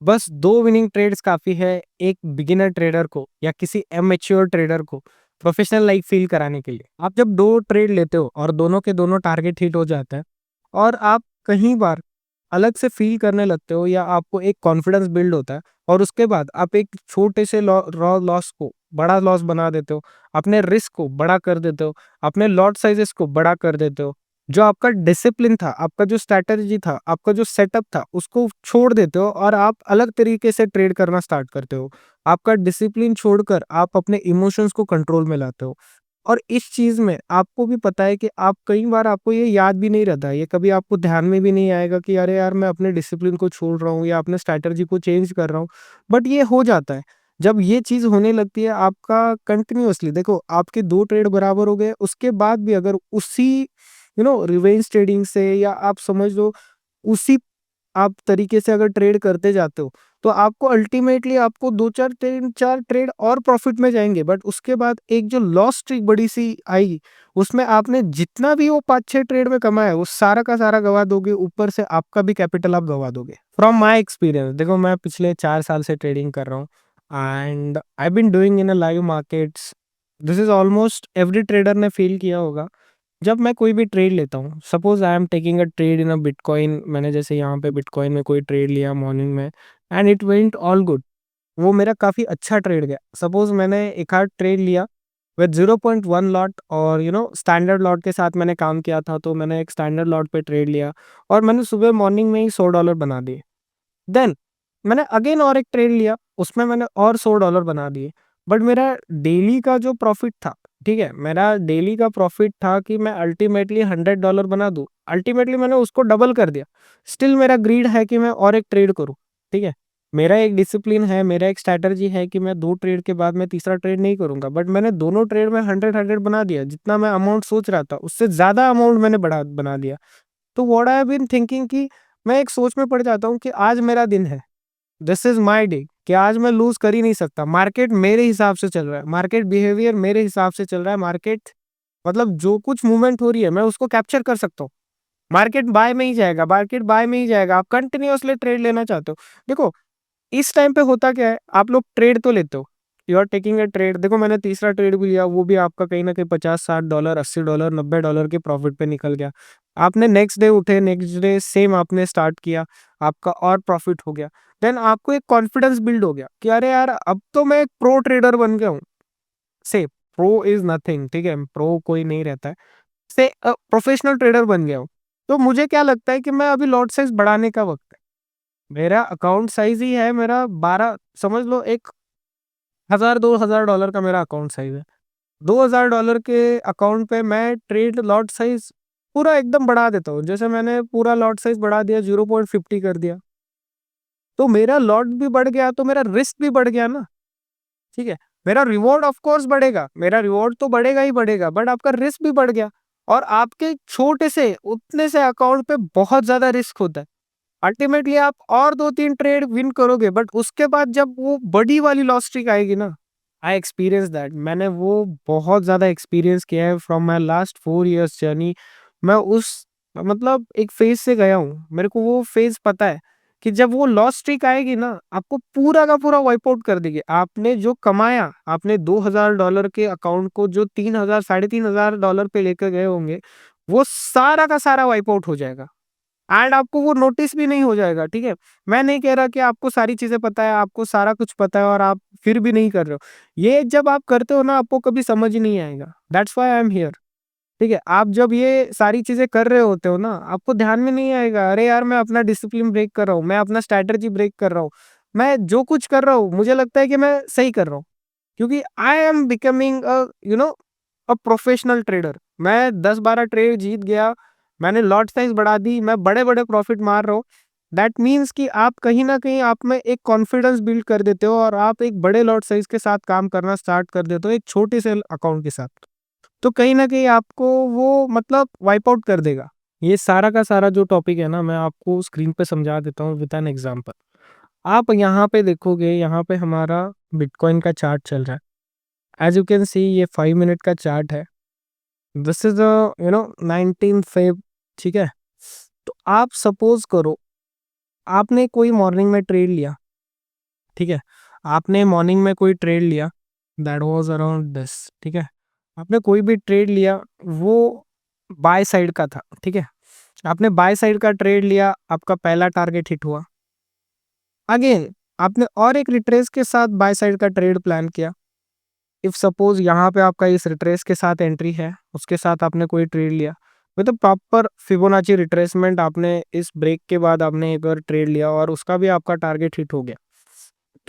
बस 2 winning trades काफ़ी है एक बिगिनर ट्रेडर को या किसी एमेच्योर ट्रेडर को प्रोफेशनल लाइक फ़ील कराने के लिए। आप जब 2 ट्रेड लेते हो और दोनों के दोनों टारगेट हिट हो जाते हैं और आप कहीं बार अलग से फ़ील करने लगते हो या आपको एक कॉन्फिडेंस बिल्ड होता है और उसके बाद आप एक छोटे से रॉ लॉस को बड़ा लॉस बना देते हो, अपने रिस्क को बड़ा कर देते हो, अपने लॉट साइज़ेस को बड़ा कर देते हो। जो आपका डिसिप्लिन था, आपका जो स्ट्रैटेजी था, आपका जो सेटअप था, उसको छोड़ देते हो और आप अलग तरीके से ट्रेड करना स्टार्ट करते हो। आपका डिसिप्लिन छोड़कर आप अपने इमोशंस को कंट्रोल में लाते हो। और इस चीज़ में आपको भी पता है कि आप कई बार आपको ये याद भी नहीं रहता है, ये कभी आपको ध्यान में भी नहीं आएगा कि अरे यार मैं अपने डिसिप्लिन को छोड़ रहा हूँ या अपने स्ट्रैटेजी को चेंज कर रहा हूँ। बट ये हो जाता है। जब ये चीज़ होने लगती है आपका कंटिन्यूअसली देखो आपके 2 ट्रेड बराबर हो गए, उसके बाद भी अगर उसी रिवेंज ट्रेडिंग से या आप समझ लो उसी आप तरीके से अगर ट्रेड करते जाते हो, तो आपको अल्टीमेटली आपको 2-4 3-4 ट्रेड और प्रॉफिट में जाएँगे बट उसके बाद एक जो लॉस स्ट्रीक बड़ी-सी आएगी, उसमें आपने जितना भी वो 5-6 ट्रेड में कमाया है, वो सारा का सारा गँवा दोगे, ऊपर से आपका भी कैपिटल आप गँवा दोगे। फ्रॉम माय एक्सपीरियंस देखो मैं पिछले 4 साल से ट्रेडिंग कर रहा हूँ and I have been doing in a live markets. This is almost every trader ने फ़ील किया होगा। जब मैं कोई भी ट्रेड लेता हूँ, suppose I am taking a trade in a bitcoin मैंने जैसे यहाँ पे बिटकॉइन में कोई ट्रेड लिया मॉर्निंग में and it went all good. वो मेरा काफ़ी अच्छा ट्रेड गया। सपोज़ मैंने एक आध ट्रेड लिया विद 0.1 लॉट और स्टैंडर्ड लॉट के साथ मैंने काम किया था, तो मैंने एक स्टैंडर्ड लॉट पे ट्रेड लिया और मैंने सुबह मॉर्निंग में ही $100 बना दिए। देन मैंने अगेन और एक ट्रेड लिया, उसमें मैंने और $100 बना दिए। बट मेरा डेली का जो प्रॉफ़िट था, ठीक है? मेरा डेली का प्रॉफ़िट था कि मैं अल्टीमेटली $100 बना दूँ। अल्टीमेटली मैंने उसको डबल कर दिया। स्टिल मेरा ग्रीड है कि मैं और एक ट्रेड करूँ, ठीक है? मेरा एक डिसिप्लिन है, मेरा एक स्ट्रैटेजी है कि मैं 2 ट्रेड के बाद मैं तीसरा ट्रेड नहीं करूँगा। बट मैंने दोनों ट्रेड में 100-100 बना दिया। जितना मैं अमाउंट सोच रहा था, उससे ज़्यादा अमाउंट मैंने बना दिया। तो what I have been thinking कि मैं एक सोच में पड़ जाता हूँ कि आज मेरा दिन है। दिस इज़ माय डे कि आज मैं लूज़ कर ही नहीं सकता। मार्केट मेरे हिसाब से चल रहा है, मार्केट बिहेवियर मेरे हिसाब से चल रहा है, मार्केट मतलब जो कुछ मूवमेंट हो रही है, मैं उसको कैप्चर कर सकता हूँ। मार्केट बाय में ही जाएगा, मार्केट बाय में ही जाएगा। आप कंटिन्यूअसली ट्रेड लेना चाहते हो। देखो इस टाइम पे होता क्या है, आप लोग ट्रेड तो लेते हो, you are taking a trade. देखो मैंने तीसरा ट्रेड भी लिया, वो भी आपका कहीं न कहीं $50-60, $80, $90 के प्रॉफिट पे निकल गया। आपने नेक्स्ट डे उठे, नेक्स्ट डे सेम आपने स्टार्ट किया, आपका और प्रॉफिट हो गया। देन आपको एक कॉन्फिडेंस बिल्ड हो गया कि अरे यार, अब तो मैं एक प्रो ट्रेडर बन गया हूँ। से प्रो इज़ नथिंग, ठीक है? प्रो कोई नहीं रहता है। से प्रोफेशनल ट्रेडर बन गया हूँ। तो मुझे क्या लगता है कि मैं अभी लॉट साइज़ बढ़ाने का वक़्त है। मेरा अकाउंट साइज़ ही है मेरा 12 समझ लो एक 1000 $2000 का मेरा अकाउंट साइज़ है। $2000 के अकाउंट पे मैं ट्रेड लॉट साइज़ पूरा एकदम बढ़ा देता हूँ। जैसे मैंने पूरा लॉट साइज़ बढ़ा दिया 0.50 कर दिया। तो मेरा लॉट भी बढ़ गया तो मेरा रिस्क भी बढ़ गया ना, ठीक है? मेरा रिवॉर्ड ऑफ कोर्स बढ़ेगा, मेरा रिवॉर्ड तो बढ़ेगा ही बढ़ेगा बट आपका रिस्क भी बढ़ गया और आपके छोटे से उतने से अकाउंट पे बहुत ज़्यादा रिस्क होता है। अल्टीमेटली आप और 2-3 ट्रेड विन करोगे बट उसके बाद जब वो बड़ी वाली लॉस स्ट्रीक आएगी ना, आई एक्सपीरियंस दैट। मैंने वो बहुत ज़्यादा एक्सपीरियंस किया है from my last 4 years journey. मैं उस मतलब एक फेज़ से गया हूँ। मेरे को वो फेज़ पता है कि जब वो लॉस स्ट्रीक आएगी ना, आपको पूरा का पूरा वाइप आउट कर देगी। आपने जो कमाया, आपने $2000 के अकाउंट को जो 3000 साढ़े $3000 पे लेकर गए होंगे, वो सारा का सारा वाइप आउट हो जाएगा। एंड आपको वो नोटिस भी नहीं हो जाएगा, ठीक है? मैं नहीं कह रहा कि आपको सारी चीज़ें पता है, आपको सारा कुछ पता है और आप फिर भी नहीं कर रहे हो। ये जब आप करते हो ना, आपको कभी समझ ही नहीं आएगा। That's why I am here, ठीक है? आप जब ये सारी चीज़ें कर रहे होते हो ना, आपको ध्यान में नहीं आएगा, अरे यार मैं अपना डिसिप्लिन ब्रेक कर रहा हूँ, मैं अपना स्ट्रैटेजी ब्रेक कर रहा हूँ। मैं जो कुछ कर रहा हूँ, मुझे लगता है कि मैं सही कर रहा हूँ। क्योंकि I am becoming a professional trader. मैं 10-12 ट्रेड जीत गया, मैंने लॉट साइज़ बढ़ा दी, मैं बड़े-बड़े प्रॉफिट मार रहा हूँ। दैट मीन्स कि आप कहीं न कहीं आप में एक कॉन्फिडेंस बिल्ड कर देते हो और आप एक बड़े लॉट साइज़ के साथ काम करना स्टार्ट कर देते हो, एक छोटे से अकाउंट के साथ। तो कहीं न कहीं आपको वो मतलब वाइप आउट कर देगा। ये सारा का सारा जो टॉपिक है ना, मैं आपको स्क्रीन पे समझा देता हूँ विद एन एग्ज़ाम्पल। आप यहाँ पे देखोगे, यहाँ पे हमारा बिटकॉइन का चार्ट चल रहा है। एज़ यू कैन सी ये 5 मिनट का चार्ट है। दिस इज़ 19 फ़ेब, ठीक है? तो आप सपोज़ करो, आपने कोई मॉर्निंग में ट्रेड लिया, ठीक है? आपने मॉर्निंग में कोई ट्रेड लिया, दैट वाज़ अराउंड दिस, ठीक है? आपने कोई भी ट्रेड लिया, वो बाय साइड का था, ठीक है? आपने बाय साइड का ट्रेड लिया, आपका पहला टारगेट हिट हुआ। अगेन आपने और एक रिट्रेस के साथ बाय साइड का ट्रेड प्लान किया। इफ सपोज यहाँ पे आपका इस रिट्रेस के साथ एंट्री है, उसके साथ आपने कोई ट्रेड लिया, मतलब प्रॉपर फिबोनाची रिट्रेसमेंट आपने इस ब्रेक के बाद आपने एक और ट्रेड लिया और उसका भी आपका टारगेट हिट हो गया।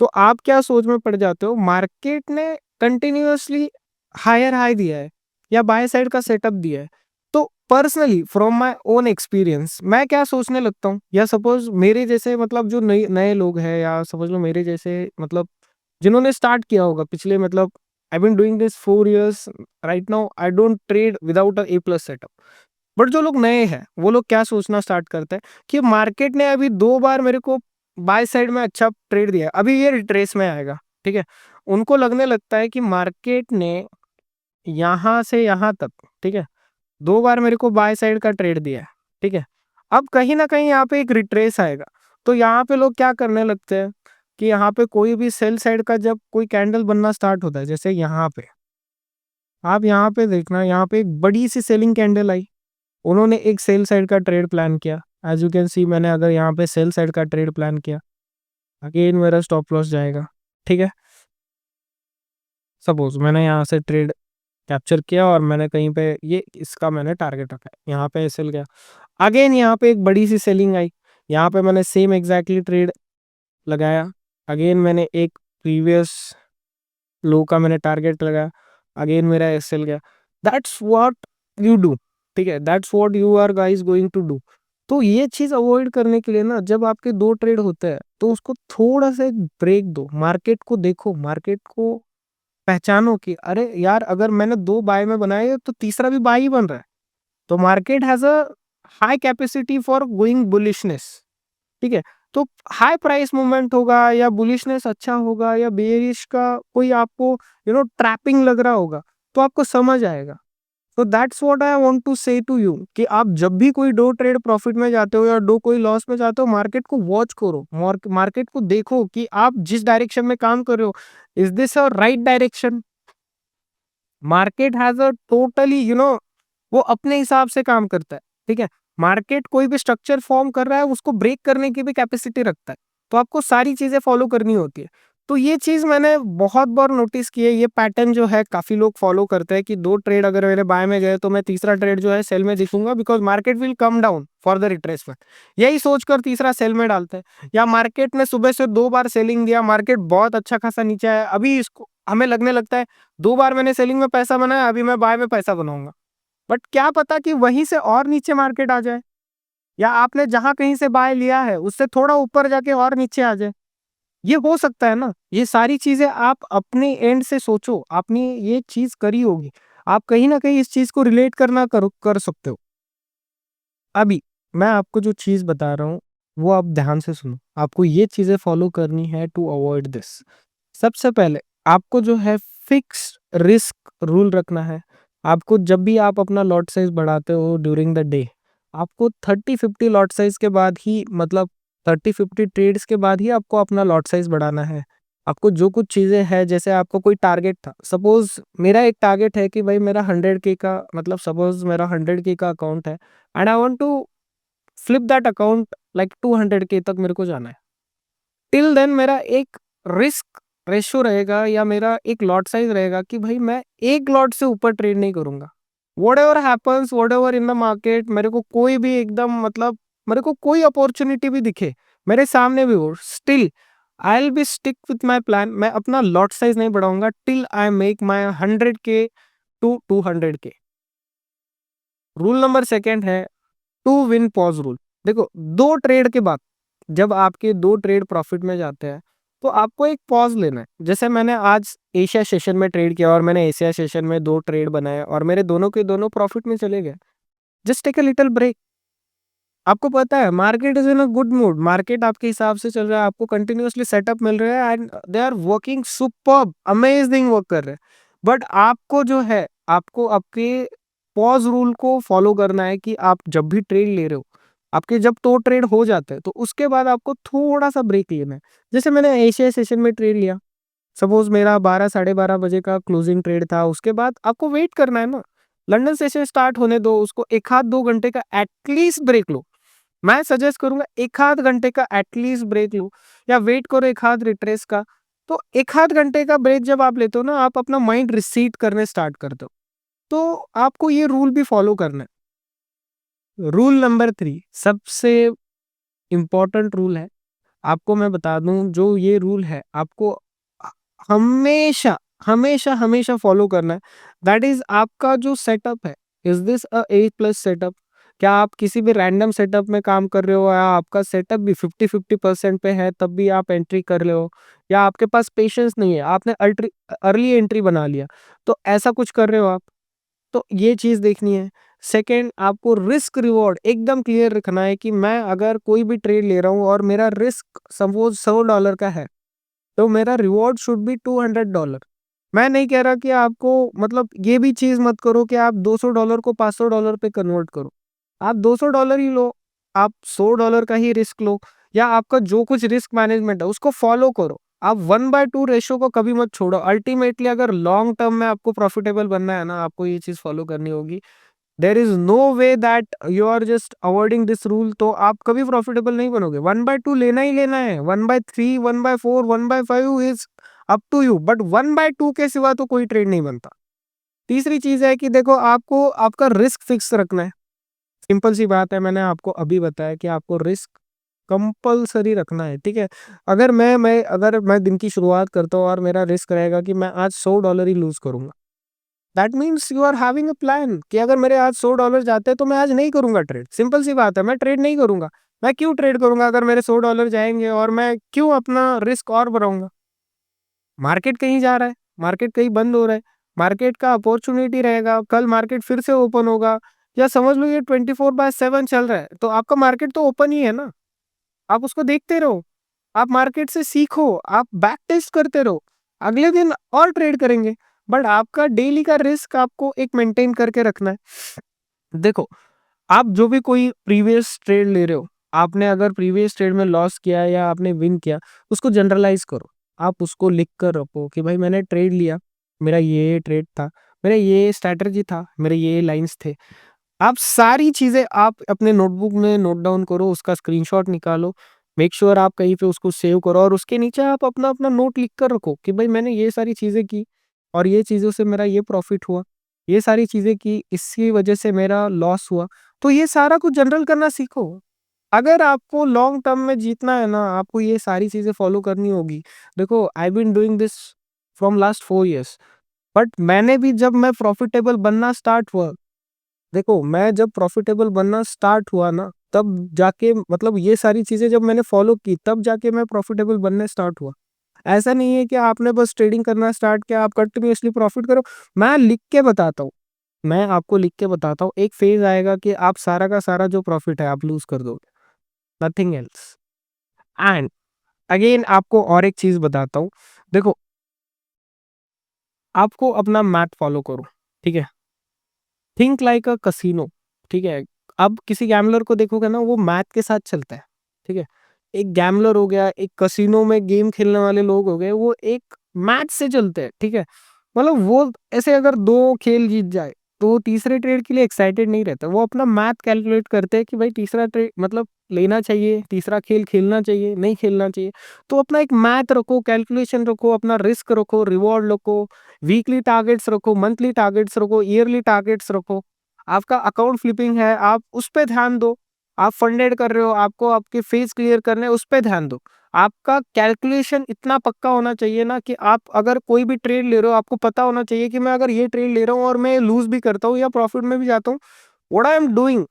तो आप क्या सोच में पड़ जाते हो, मार्केट ने कंटिन्यूअसली हायर हाई दिया है या बाय साइड का सेटअप दिया है। तो personally from my own experience मैं क्या सोचने लगता हूँ, या सपोज मेरे जैसे मतलब जो नए नए लोग हैं, या समझ लो मेरे जैसे मतलब जिन्होंने स्टार्ट किया होगा पिछले मतलब I been doing this 4 years right now, I don't trade without a plus setup. But जो लोग नए हैं वो लोग क्या सोचना स्टार्ट करते हैं कि मार्केट ने अभी 2 बार मेरे को बाय साइड में अच्छा ट्रेड दिया है, अभी ये रिट्रेस में आएगा, ठीक है? उनको लगने लगता है कि मार्केट ने यहाँ से यहाँ तक, ठीक है, 2 बार मेरे को बाय साइड का ट्रेड दिया है, ठीक है? अब कहीं ना कहीं यहाँ पे एक रिट्रेस आएगा, तो यहाँ पे लोग क्या करने लगते हैं कि यहाँ पे कोई भी सेल साइड का जब कोई कैंडल बनना स्टार्ट होता है, जैसे यहाँ पे आप यहाँ पे देखना, यहाँ पे एक बड़ी सी सेलिंग कैंडल आई, उन्होंने एक सेल साइड का ट्रेड प्लान किया। एज यू कैन सी मैंने अगर यहाँ पे सेल साइड का ट्रेड प्लान किया, अगेन मेरा स्टॉप लॉस जाएगा, ठीक है? सपोज मैंने यहाँ से ट्रेड कैप्चर किया और मैंने कहीं पे ये इसका मैंने टारगेट रखा है, यहाँ पे सेल गया, अगेन यहाँ पे एक बड़ी सी सेलिंग आई, यहाँ पे मैंने सेम एग्जैक्टली ट्रेड लगाया, अगेन मैंने एक प्रीवियस लो का मैंने टारगेट लगाया, अगेन मेरा एसएल गया। दैट्स व्हाट यू डू, ठीक है? That's what you are guys going to do. तो ये चीज अवॉइड करने के लिए ना, जब आपके दो ट्रेड होते हैं तो उसको थोड़ा सा एक ब्रेक दो, मार्केट को देखो, मार्केट को पहचानो कि अरे यार अगर मैंने 2 बाय में बनाए तो तीसरा भी बाय ही बन रहा है, तो market has a high capacity for going bullishness, ठीक है? तो हाई प्राइस मूवमेंट होगा या बुलिशनेस अच्छा होगा या बेयरिश का कोई आपको ट्रैपिंग लग रहा होगा, तो आपको समझ आएगा। तो that's what I want to say to you कि आप जब भी कोई दो ट्रेड प्रॉफिट में जाते हो या दो कोई लॉस में जाते हो, मार्केट को वॉच करो, मार्केट को देखो कि आप जिस डायरेक्शन में काम कर रहे हो, is this a right direction? Market has a totally वो अपने हिसाब से काम करता है, ठीक है? मार्केट कोई भी स्ट्रक्चर फॉर्म कर रहा है, उसको ब्रेक करने की भी कैपेसिटी रखता है, तो आपको सारी चीजें फॉलो करनी होती है। तो ये चीज मैंने बहुत बार नोटिस की है, ये पैटर्न जो है काफी लोग फॉलो करते हैं कि दो ट्रेड अगर मेरे बाय में गए तो मैं तीसरा ट्रेड जो है सेल में दिखूंगा, because market will come down for the retracement, यही सोचकर तीसरा सेल में डालते हैं। या मार्केट ने सुबह से 2 बार सेलिंग दिया, मार्केट बहुत अच्छा खासा नीचे आया, अभी इसको हमें लगने लगता है 2 बार मैंने सेलिंग में पैसा बनाया, अभी मैं बाय में पैसा बनाऊंगा। बट क्या पता कि वहीं से और नीचे मार्केट आ जाए, या आपने जहां कहीं से बाय लिया है उससे थोड़ा ऊपर जाके और नीचे आ जाए, ये हो सकता है ना? ये सारी चीजें आप अपने एंड से सोचो, आपने ये चीज करी होगी, आप कहीं ना कहीं इस चीज को रिलेट करना कर सकते हो। अभी मैं आपको जो चीज बता रहा हूँ वो आप ध्यान से सुनो, आपको ये चीजें फॉलो करनी है टू अवॉइड दिस। सबसे पहले आपको जो है फिक्स रिस्क रूल रखना है। आपको जब भी आप अपना लॉट साइज बढ़ाते हो ड्यूरिंग द डे, आपको 30-50 लॉट साइज के बाद ही, मतलब 30-50 ट्रेड्स के बाद ही आपको अपना लॉट साइज बढ़ाना है। आपको जो कुछ चीजें हैं, जैसे आपको कोई टारगेट था, सपोज मेरा एक टारगेट है कि भाई मेरा 100K का, मतलब सपोज मेरा 100K का अकाउंट है and I want to flip that account like 200K तक मेरे को जाना है। टिल देन मेरा एक रिस्क रेशियो रहेगा या मेरा एक लॉट साइज रहेगा कि भाई मैं एक लॉट से ऊपर ट्रेड नहीं करूंगा। What ever happens, what ever in the market, मेरे को कोई भी एकदम मतलब मेरे को कोई अपॉर्चुनिटी भी दिखे मेरे सामने भी हो, still I will be stick with my plan. मैं अपना लॉट साइज नहीं बढ़ाऊंगा till I make my 100K to 200K। Rule number second है टू विन पॉज रूल। देखो, दो ट्रेड के बाद जब आपके दो ट्रेड प्रॉफिट में जाते हैं तो आपको एक पॉज लेना है। जैसे मैंने आज एशिया सेशन में ट्रेड किया और मैंने एशिया सेशन में दो ट्रेड बनाए और मेरे दोनों के दोनों प्रॉफिट में चले गए। Just take a little break. आपको पता है market is in a good mood, market आपके हिसाब से चल रहा है, आपको कंटिन्यूअसली सेटअप मिल रहा है and they are working superb, amazing work कर रहे हैं। बट आपको जो है, आपको आपके पॉज रूल को फॉलो करना है कि आप जब भी ट्रेड ले रहे हो आपके जब 2 ट्रेड हो जाते हैं, तो उसके बाद आपको थोड़ा-सा ब्रेक लेना है। जैसे मैंने एशिया सेशन में ट्रेड लिया, सपोज़ मेरा 12 साढ़े 12 बजे का क्लोजिंग ट्रेड था, उसके बाद आपको वेट करना है ना। लंदन सेशन स्टार्ट होने दो, उसको 1 आध 2 घंटे का एटलीस्ट ब्रेक लो। मैं सजेस्ट करूँगा 1 आध घंटे का एटलीस्ट ब्रेक लो या वेट करो 1 आध रिट्रेस का। तो 1 आध घंटे का ब्रेक जब आप लेते हो ना, आप अपना माइंड रीसेट करने स्टार्ट करते हो। तो आपको ये रूल भी फॉलो करना है। रूल नंबर 3 सबसे इम्पोर्टेंट रूल है। आपको मैं बता दूँ, जो ये रूल है आपको अ, हमेशा, हमेशा, हमेशा फॉलो करना है। दैट इज़ आपका जो सेटअप है, is this a A plus setup? क्या आप किसी भी रैंडम सेटअप में काम कर रहे हो या आपका सेटअप भी 50-50% पे है तब भी आप एंट्री कर रहे हो? या आपके पास पेशेंस नहीं है, आपने अर्ली एंट्री बना लिया, तो ऐसा कुछ कर रहे हो आप? तो ये चीज़ देखनी है। सेकंड, आपको रिस्क रिवॉर्ड एकदम क्लियर रखना है कि मैं अगर कोई भी ट्रेड ले रहा हूँ और मेरा रिस्क सपोज़ $100 का है, तो मेरा रिवॉर्ड शुड बी $200। मैं नहीं कह रहा कि आपको मतलब ये भी चीज़ मत करो कि आप $200 को $500 पे कन्वर्ट करो। आप $200 ही लो, आप $100 का ही रिस्क लो या आपका जो कुछ रिस्क मैनेजमेंट है उसको फॉलो करो। आप 1/2 रेशियो को कभी मत छोड़ो। अल्टीमेटली अगर लॉन्ग टर्म में आपको प्रॉफिटेबल बनना है ना, आपको ये चीज़ फॉलो करनी होगी। There is no way that you are just avoiding this rule, तो आप कभी प्रॉफिटेबल नहीं बनोगे। 1/2 लेना ही लेना है। 1/3, 1/4, 1/5 is up to you, but 1/2 के सिवा तो कोई ट्रेड नहीं बनता। तीसरी चीज़ है कि देखो, आपको आपका रिस्क फिक्स रखना है। सिंपल सी बात है, मैंने आपको अभी बताया कि आपको रिस्क कंपल्सरी रखना है, ठीक है? अगर मैं दिन की शुरुआत करता हूँ और मेरा रिस्क रहेगा कि मैं आज $100 ही लूज़ करूँगा। That means you are having a plan कि अगर मेरे आज $100 जाते हैं तो मैं आज नहीं करूँगा ट्रेड। सिंपल सी बात है, मैं ट्रेड नहीं करूँगा। मैं क्यों ट्रेड करूँगा अगर मेरे $100 जाएँगे और मैं क्यों अपना रिस्क और बढ़ाऊँगा? मार्केट कहीं जा रहा है, मार्केट कहीं बंद हो रहा है, मार्केट का अपॉर्च्युनिटी रहेगा, कल मार्केट फिर से ओपन होगा या समझ लो ये 24/7 चल रहा है, तो आपका मार्केट तो ओपन ही है ना। आप उसको देखते रहो, आप मार्केट से सीखो, आप बैक टेस्ट करते रहो, अगले दिन और ट्रेड करेंगे। बट आपका डेली का रिस्क आपको एक मेंटेन करके रखना है। देखो, आप जो भी कोई प्रीवियस ट्रेड ले रहे हो, आपने अगर प्रीवियस ट्रेड में लॉस किया या आपने विन किया, उसको जनरलाइज़ करो। आप उसको लिख कर रखो कि भाई मैंने ट्रेड लिया, मेरा ये ट्रेड था, मेरा ये स्ट्रैटेजी था, मेरे ये लाइन्स थे। आप सारी चीज़ें आप अपने नोटबुक में नोट डाउन करो, उसका स्क्रीनशॉट निकालो, मेक श्योर आप कहीं पे उसको सेव करो और उसके नीचे आप अपना-अपना नोट लिख कर रखो कि भाई मैंने ये सारी चीज़ें की और ये चीज़ों से मेरा ये प्रॉफ़िट हुआ, ये सारी चीज़ें की, इसकी वजह से मेरा लॉस हुआ। तो ये सारा कुछ जनरल करना सीखो। अगर आपको लॉन्ग टर्म में जीतना है ना, आपको ये सारी चीज़ें फ़ॉलो करनी होगी। देखो, I been doing this from last 4 years, but मैंने भी जब मैं प्रॉफ़िटेबल बनना स्टार्ट हुआ, देखो, मैं जब प्रॉफ़िटेबल बनना स्टार्ट हुआ ना, तब जाके मतलब ये सारी चीज़ें जब मैंने फ़ॉलो की, तब जाके मैं प्रॉफ़िटेबल बनने स्टार्ट हुआ। ऐसा नहीं है कि आपने बस ट्रेडिंग करना स्टार्ट किया, आप कंटिन्यूअसली प्रॉफ़िट करो। मैं लिख के बताता हूँ, मैं आपको लिख के बताता हूँ, एक फ़ेज़ आएगा कि आप सारा का सारा जो प्रॉफ़िट है, आप लूज़ कर दोगे, नथिंग एल्स। एंड अगेन आपको और एक चीज़ बताता हूँ, देखो, आपको अपना मैथ फ़ॉलो करो, ठीक है? थिंक लाइक अ कसिनो, ठीक है? अब किसी गैम्बलर को देखोगे ना, वो मैथ के साथ चलता है, ठीक है? एक गैम्बलर हो गया, एक कसिनो में गेम खेलने वाले लोग हो गए, वो एक मैथ से चलते हैं, ठीक है? मतलब वो ऐसे अगर 2 खेल जीत जाए, तो वो तीसरे ट्रेड के लिए एक्साइटेड नहीं रहता। वो अपना मैथ कैलकुलेट करते हैं कि भाई तीसरा ट्रेड मतलब लेना चाहिए, तीसरा खेल खेलना चाहिए, नहीं खेलना चाहिए। तो अपना एक मैथ रखो, कैलकुलेशन रखो, अपना रिस्क रखो, रिवॉर्ड रखो, वीकली टारगेट्स रखो, मंथली टारगेट्स रखो, ईयरली टारगेट्स रखो। आपका अकाउंट फ्लिपिंग है, आप उस पे ध्यान दो। आप फंडेड कर रहे हो, आपको आपके फेस क्लियर करने हैं, उस पे ध्यान दो। आपका कैलकुलेशन इतना पक्का होना चाहिए ना कि आप अगर कोई भी ट्रेड ले रहे हो, आपको पता होना चाहिए कि मैं अगर ये ट्रेड ले रहा हूँ और मैं लूज़ भी करता हूँ या प्रॉफिट में भी जाता हूँ, व्हाट आई एम डूइंग,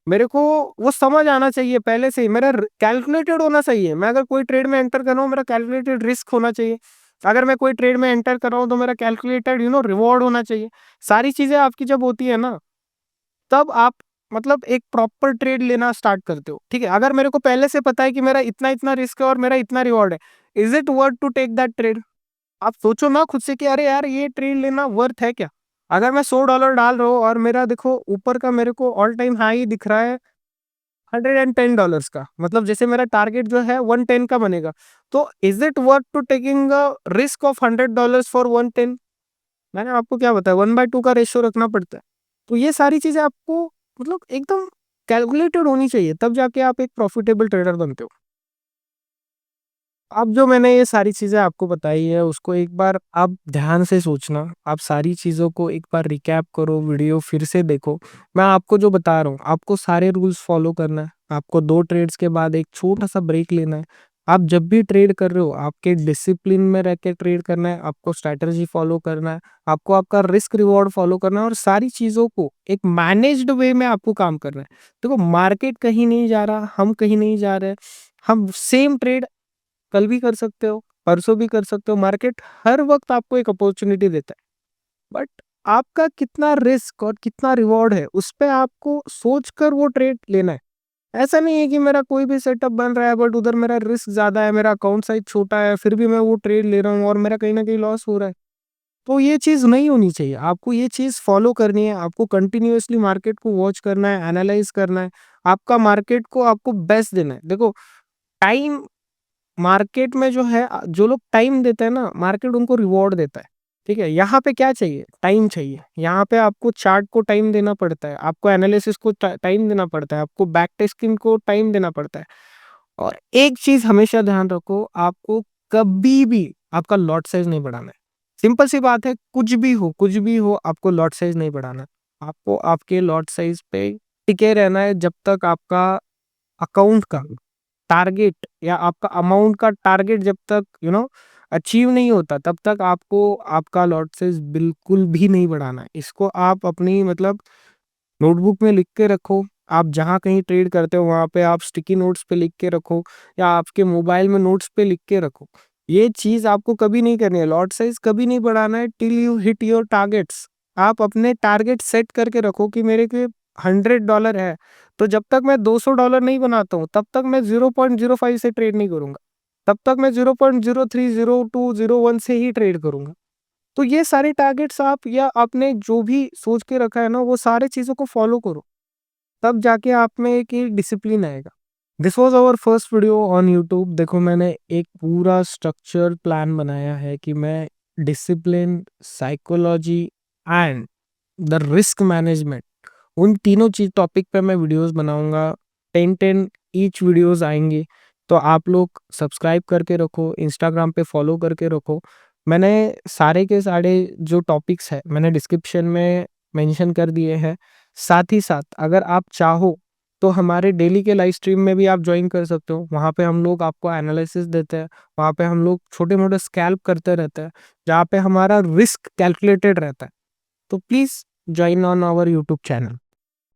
मेरे को वो समझ आना चाहिए पहले से ही। मेरा कैलकुलेटेड होना चाहिए। मैं अगर कोई ट्रेड में एंटर कर रहा हूँ, मेरा कैलकुलेटेड रिस्क होना चाहिए। अगर मैं कोई ट्रेड में एंटर कर रहा हूँ, तो मेरा कैलकुलेटेड रिवॉर्ड होना चाहिए। सारी चीज़ें आपकी जब होती है ना, तब आप मतलब एक प्रॉपर ट्रेड लेना स्टार्ट करते हो, ठीक है? अगर मेरे को पहले से पता है कि मेरा इतना-इतना रिस्क है और मेरा इतना रिवॉर्ड है, is it worth to take that trade? आप सोचो ना खुद से कि अरे यार, ये ट्रेड लेना वर्थ है क्या? अगर मैं $100 डाल रहा हूँ और मेरा देखो ऊपर का मेरे को ऑल टाइम हाई दिख रहा है $110 का, मतलब जैसे मेरा टारगेट जो है 110 का बनेगा, तो is it worth to taking a risk of $100 for 110? मैंने आपको क्या बताया, 1/2 का रेशियो रखना पड़ता है। तो ये सारी चीजें आपको मतलब एकदम कैलकुलेटेड होनी चाहिए, तब जाके आप एक प्रॉफिटेबल ट्रेडर बनते हो। अब जो मैंने ये सारी चीज़ें आपको बताई है, उसको एक बार आप ध्यान से सोचना, आप सारी चीज़ों को एक बार रिकैप करो, वीडियो फिर से देखो। मैं आपको जो बता रहा हूँ, आपको सारे रूल्स फॉलो करना है, आपको 2 ट्रेड्स के बाद एक छोटा-सा ब्रेक लेना है। आप जब भी ट्रेड कर रहे हो, आपके डिसिप्लिन में रह के ट्रेड करना है, आपको स्ट्रैटेजी फॉलो करना है, आपको आपका रिस्क रिवॉर्ड फॉलो करना है और सारी चीज़ों को एक मैनेज्ड वे में आपको काम करना है। देखो, मार्केट कहीं नहीं जा रहा, हम कहीं नहीं जा रहे, हम सेम ट्रेड कल भी कर सकते हो, परसों भी कर सकते हो। मार्केट हर वक़्त आपको एक अपॉर्च्युनिटी देता है। बट आपका कितना रिस्क और कितना रिवॉर्ड है, उस पे आपको सोचकर वो ट्रेड लेना है। ऐसा नहीं है कि मेरा कोई भी सेटअप बन रहा है बट उधर मेरा रिस्क ज़्यादा है, मेरा अकाउंट साइज़ छोटा है, फिर भी मैं वो ट्रेड ले रहा हूँ और मेरा कहीं न कहीं लॉस हो रहा है। तो ये चीज़ नहीं होनी चाहिए। आपको ये चीज़ फ़ॉलो करनी है, आपको कंटिन्यूअसली मार्केट को वॉच करना है, एनालाइज़ करना है। आपका मार्केट को आपको बेस्ट देना है। देखो, टाइम मार्केट में जो है जो लोग टाइम देते हैं ना, मार्केट उनको रिवॉर्ड देता है। ठीक है? यहाँ पे क्या चाहिए? टाइम चाहिए। यहाँ पे आपको चार्ट को टाइम देना पड़ता है, आपको एनालिसिस को टाइम देना पड़ता है, आपको बैक टेस्टिंग को टाइम देना पड़ता है। और एक चीज़ हमेशा ध्यान रखो, आपको कभी भी आपका लॉट साइज़ नहीं बढ़ाना है। सिंपल सी बात है, कुछ भी हो, आपको लॉट साइज़ नहीं बढ़ाना है। आपको आपके लॉट साइज़ पे टिके रहना है जब तक आपका अकाउंट का टारगेट या आपका अमाउंट का टारगेट जब तक अचीव नहीं होता, तब तक आपको आपका लॉट साइज़ बिल्कुल भी नहीं बढ़ाना है। इसको आप अपनी मतलब नोटबुक में लिख के रखो। आप जहाँ कहीं ट्रेड करते हो वहाँ पे आप स्टिकी नोट्स पे लिख के रखो या आपके मोबाइल में नोट्स पे लिख के रखो। ये चीज़ आपको कभी नहीं करनी है, लॉट साइज़ कभी नहीं बढ़ाना है till you hit your targets. आप अपने टारगेट सेट करके रखो कि मेरे के $100 है, तो जब तक मैं $200 नहीं बनाता हूँ, तब तक मैं 0.05 से ट्रेड नहीं करूँगा। तब तक मैं 0.03, 02, 01 से ही ट्रेड करूँगा। तो ये सारे टारगेट्स आप या आपने जो भी सोच के रखा है ना, वो सारी चीज़ों को फॉलो करो। तब जाके आप में एक ये डिसिप्लिन आएगा। This was our first video on YouTube. देखो, मैंने एक पूरा स्ट्रक्चर्ड प्लान बनाया है कि मैं discipline, psychology and the risk management, उन तीनों चीज़ टॉपिक पे मैं वीडियोस बनाऊँगा। 10-10 ईच वीडियोस आएँगे। तो आप लोग सब्सक्राइब करके रखो, इंस्टाग्राम पे फॉलो करके रखो। मैंने सारे के सारे जो टॉपिक्स हैं, मैंने डिस्क्रिप्शन में मेंशन कर दिए हैं। साथ ही साथ अगर आप चाहो तो हमारे डेली के लाइव स्ट्रीम में भी आप जॉइन कर सकते हो। वहाँ पे हम लोग आपको एनालिसिस देते हैं। वहाँ पे हम लोग छोटे-मोटे स्कैल्प करते रहते हैं, जहाँ पे हमारा रिस्क कैलकुलेटेड रहता है। तो please join on our YouTube channel.